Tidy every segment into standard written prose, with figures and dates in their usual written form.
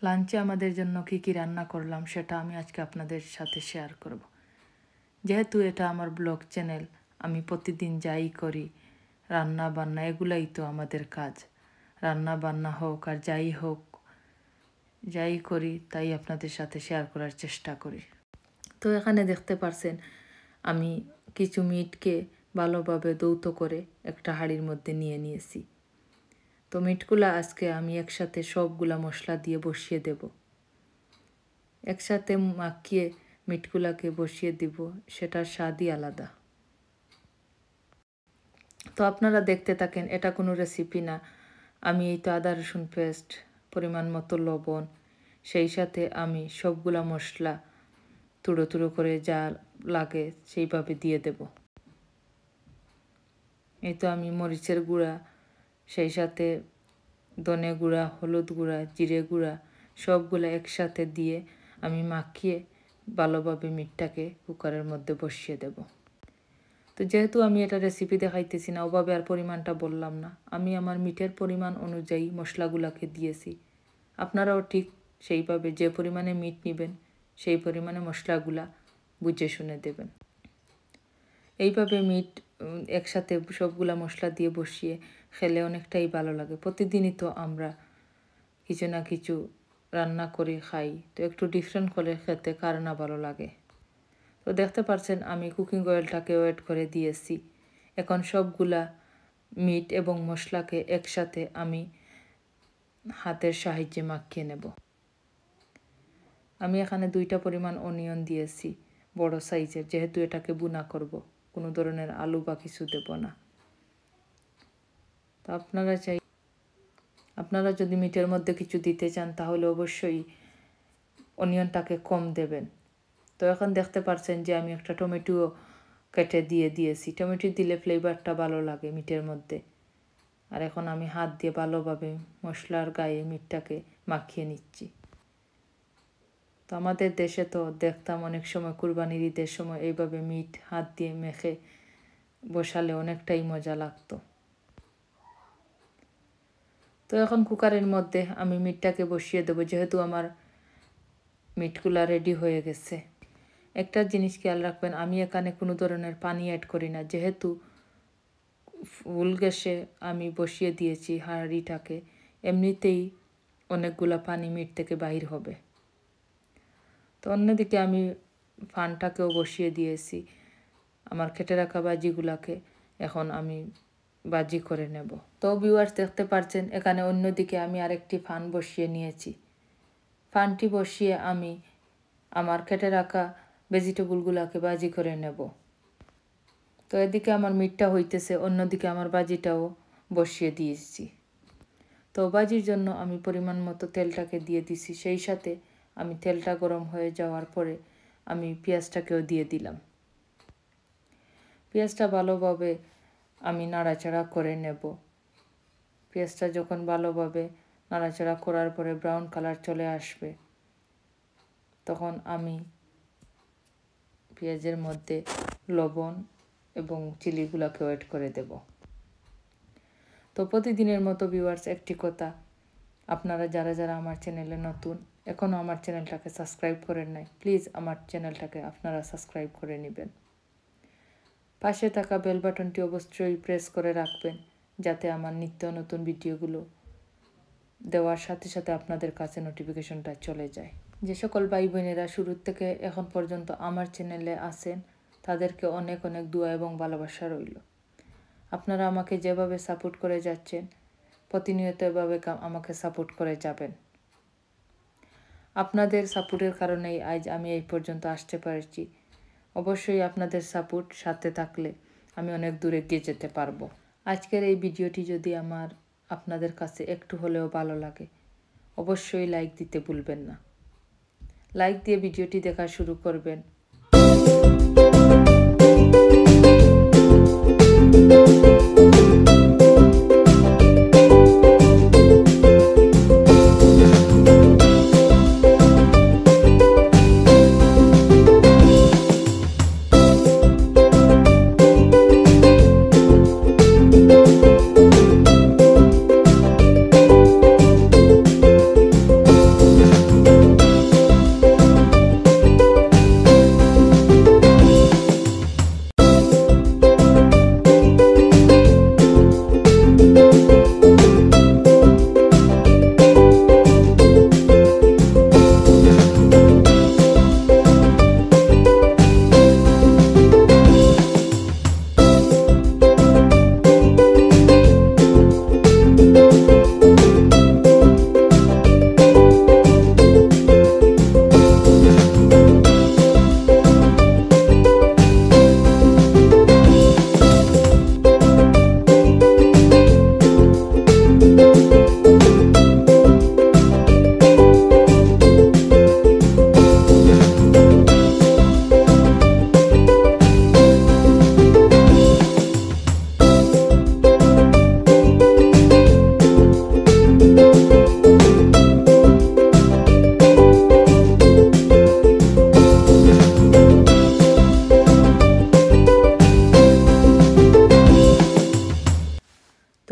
লাঞ্চে আমাদের জন্য কি রান্না করলাম সেটা আমি আজকে আপনাদের সাথে শেয়ার করব। যেহেতু এটা আমার ব্লগ চ্যানেল, আমি প্রতিদিন যাই করি রান্না বান্না এগুলাই তো আমাদের কাজ। রান্না বান্না হোক আর যাই করি তাই আপনাদের সাথে শেয়ার করার চেষ্টা করি। তো এখানে দেখতে পারছেন আমি কিছু মিটকে ভালোভাবে ধৌত করে একটা হাঁড়ির মধ্যে নিয়ে নিয়েছি। তো মিটগুলা আজকে আমি একসাথে সবগুলা মশলা দিয়ে বসিয়ে দেব। একসাথে মাখিয়ে মিটগুলাকে বসিয়ে দিব, সেটার স্বাদই আলাদা। তো আপনারা দেখতে থাকেন, এটা কোনো রেসিপি না। আমি এই তো আদা রসুন পেস্ট, পরিমাণ মতো লবণ, সেই সাথে আমি সবগুলা মশলা তুড়ো তুড়ো করে যা লাগে সেইভাবে দিয়ে দেব। এই তো আমি মরিচের গুঁড়া, সেই সাথে ধনে গুঁড়া, হলুদ গুঁড়া, জিরে গুঁড়া সবগুলো একসাথে দিয়ে আমি মাখিয়ে ভালোভাবে মিটটাকে কুকারের মধ্যে বসিয়ে দেব। তো যেহেতু আমি এটা রেসিপি দেখাইতেছি না, ওভাবে আর পরিমাণটা বললাম না। আমি আমার মিটের পরিমাণ অনুযায়ী মশলাগুলোকে দিয়েছি। আপনারাও ঠিক সেইভাবে যে পরিমাণে মিট নেবেন সেই পরিমাণে মশলাগুলা বুঝে শুনে দেবেন। এইভাবে মিট একসাথে সবগুলা মশলা দিয়ে বসিয়ে খেলে অনেকটাই ভালো লাগে। প্রতিদিনই তো আমরা কিছু না কিছু রান্না করে খাই, তো একটু ডিফারেন্ট করে খেতে কার না ভালো লাগে। তো দেখতে পাচ্ছেন আমি কুকিং অয়েলটাকে অ্যাড করে দিয়েছি। এখন সবগুলা মিট এবং মশলাকে একসাথে আমি হাতের সাহায্যে মাখিয়ে নেব। আমি এখানে 2টা পরিমাণ অনিয়ন দিয়েছি বড় সাইজের, যেহেতু এটাকে বুনা করব, কোনো ধরনের আলু বা কিছু দেব না। তো আপনারা যদি মিটের মধ্যে কিছু দিতে চান তাহলে অবশ্যই অনিয়নটাকে কম দেবেন। তো এখন দেখতে পাচ্ছেন যে আমি একটা টমেটো কেটে দিয়েছি। টমেটো দিলে ফ্লেভারটা ভালো লাগে মিটের মধ্যে। আর এখন আমি হাত দিয়ে ভালোভাবে মশলার গায়ে মিটটাকে মাখিয়ে নিচ্ছি। তো আমাদের দেশে তো দেখতাম অনেক সময় কুরবানির ঈদের সময় এইভাবে মিট হাত দিয়ে মেখে বসালে অনেকটাই মজা লাগতো। তো এখন কুকারের মধ্যে আমি মিটটাকে বসিয়ে দেবো, যেহেতু আমার মিটগুলা রেডি হয়ে গেছে। একটা জিনিস খেয়াল রাখবেন, আমি এখানে কোনো ধরনের পানি অ্যাড করি না, যেহেতু ফুল গ্যাসে আমি বসিয়ে দিয়েছি হাঁড়িটাকে, এমনিতেই অনেকগুলা পানি মিট থেকে বাহির হবে। তো অন্যদিকে আমি ফানটাকেও বসিয়ে দিয়েছি আমার কেটে রাখা ভাজিগুলাকে, এখন আমি ভাজি করে নেব। তো ভিউয়ার্স দেখতে পাচ্ছেন এখানে অন্যদিকে আমি আরেকটি ফান বসিয়ে নিয়েছি। ফানটি বসিয়ে আমি আমার কেটে রাখা ভেজিটেবলগুলোকে ভাজি করে নেব। তো এদিকে আমার মিটটা হইতেছে, অন্যদিকে আমার ভাজিটাও বসিয়ে দিয়েছি। তো ভাজির জন্য আমি পরিমাণ মতো তেলটাকে দিয়ে দিছি, সেই সাথে আমি তেলটা গরম হয়ে যাওয়ার পরে আমি পেঁয়াজটাকেও দিয়ে দিলাম। পেঁয়াজটা ভালোভাবে আমি নাড়াচাড়া করে নেব। পেঁয়াজটা যখন ভালোভাবে নাড়াচাড়া করার পরে ব্রাউন কালার চলে আসবে, তখন আমি পেঁয়াজের মধ্যে লবণ এবং চিলিগুলোকে অ্যাড করে দেব। তো প্রতিদিনের মতো ভিউয়ার্স একটি কথা, আপনারা যারা আমার চ্যানেলে নতুন, এখনও আমার চ্যানেলটাকে সাবস্ক্রাইব করেন নাই, প্লিজ আমার চ্যানেলটাকে আপনারা সাবস্ক্রাইব করে নেবেন। পাশে থাকা বেল বাটনটি অবশ্যই প্রেস করে রাখবেন, যাতে আমার নিত্য নতুন ভিডিওগুলো দেওয়ার সাথে সাথে আপনাদের কাছে নোটিফিকেশনটা চলে যায়। যে সকল ভাই বোনেরা শুরু থেকে এখন পর্যন্ত আমার চ্যানেলে আছেন তাদেরকে অনেক অনেক দোয়া এবং ভালোবাসা রইল। আপনারা আমাকে যেভাবে সাপোর্ট করে যাচ্ছেন, প্রতিনিয়ত এভাবে আমাকে সাপোর্ট করে যাবেন। আপনাদের সাপোর্টের কারণেই আজ আমি এই পর্যন্ত আসতে পারছি। অবশ্যই আপনাদের সাপোর্ট সাথে থাকলে আমি অনেক দূরে এগিয়ে যেতে পারবো। আজকের এই ভিডিওটি যদি আপনাদের কাছে একটু হলেও ভালো লাগে, অবশ্যই লাইক দিতে ভুলবেন না। লাইক দিয়ে ভিডিওটি দেখা শুরু করবেন।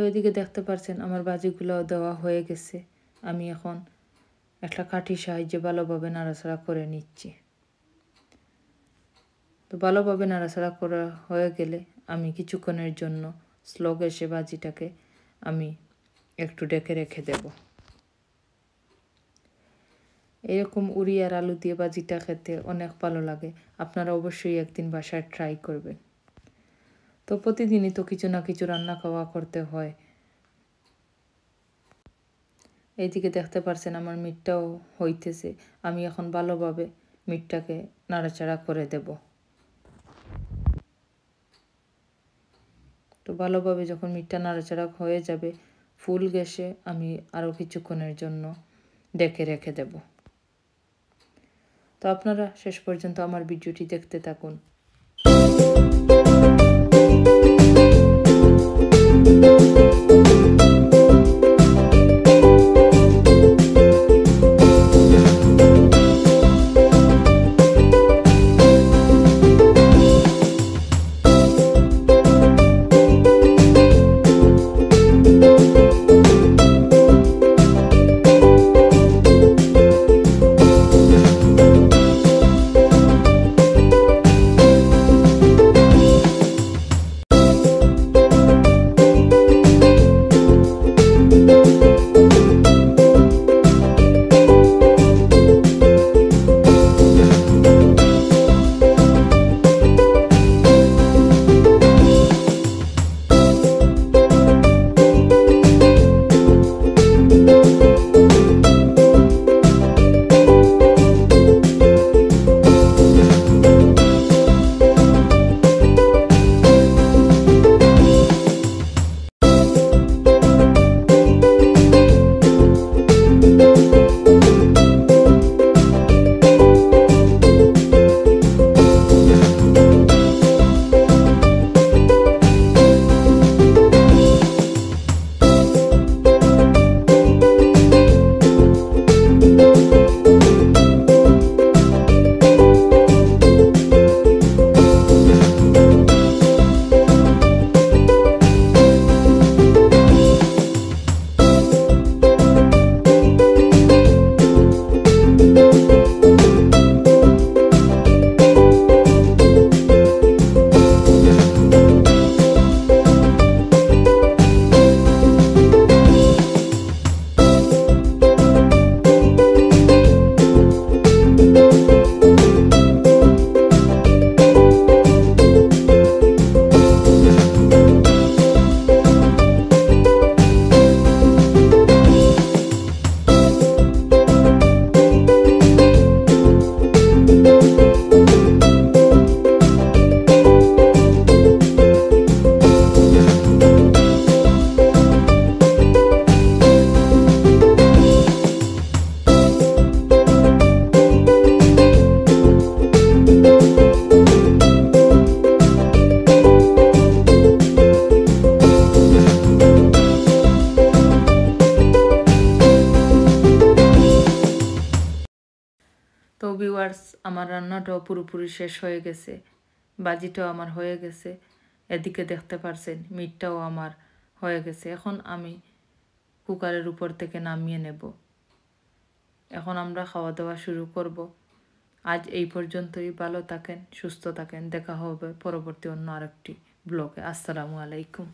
এদিকে দেখতে পাচ্ছেন আমার ভাজিগুলো দেওয়া হয়ে গেছে। আমি এখন একটা কাঠির সাহায্যে ভালোভাবে নাড়াচাড়া করে নিচ্ছি। তো ভালোভাবে নাড়াচাড়া করা হয়ে গেলে আমি কিছুক্ষণের জন্য স্লো গ্যাসে ভাজিটাকে আমি একটু ঢেকে রেখে দেব। এরকম উড়ি আর আলু দিয়ে ভাজিটা খেতে অনেক ভালো লাগে। আপনারা অবশ্যই একদিন বাসায় ট্রাই করবেন। তো প্রতিদিনই তো কিছু না কিছু রান্না খাওয়া করতে হয়। এইদিকে দেখতে পাচ্ছেন আমার মিটটাও হইতেছে। আমি এখন ভালোভাবে মিটটাকে নাড়াচাড়া করে দেব। তো ভালোভাবে যখন মিটটা নাড়াচাড়া হয়ে যাবে ফুল গ্যাসে আমি আরও কিছুক্ষণের জন্য ঢেকে রেখে দেব। তো আপনারা শেষ পর্যন্ত আমার ভিডিওটি দেখতে থাকুন। তো ভিউয়ার্স আমার রান্নাটাও পুরোপুরি শেষ হয়ে গেছে, ভাজিটাও আমার হয়ে গেছে, এদিকে দেখতে পারছেন মিটটাও আমার হয়ে গেছে। এখন আমি কুকারের উপর থেকে নামিয়ে নেব। এখন আমরা খাওয়া দাওয়া শুরু করব। আজ এই পর্যন্তই। ভালো থাকেন, সুস্থ থাকেন। দেখা হবে পরবর্তী অন্য আরেকটি ব্লগে। আসসালামু আলাইকুম।